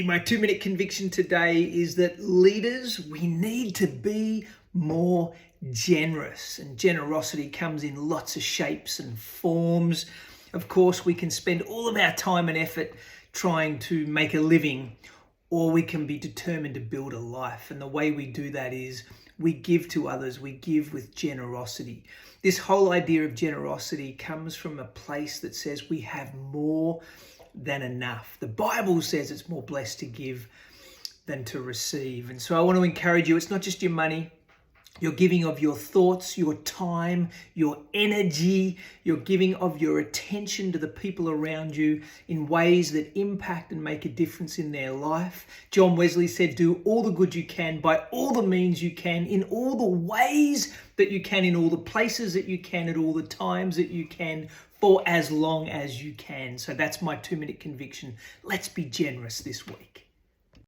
My 2 minute conviction today is that leaders, we need to be more generous. And generosity comes in lots of shapes and forms. Of course, we can spend all of our time and effort trying to make a living, or we can be determined to build a life. And the way we do that is we give to others, we give with generosity. This whole idea of generosity comes from a place that says we have more than enough. The Bible says it's more blessed to give than to receive. And so I want to encourage you, it's not just your money. You're giving of your thoughts, your time, your energy. You're giving of your attention to the people around you in ways that impact and make a difference in their life. John Wesley said, do all the good you can by all the means you can, in all the ways that you can, in all the places that you can, at all the times that you can, for as long as you can. So that's my 2 minute conviction. Let's be generous this week.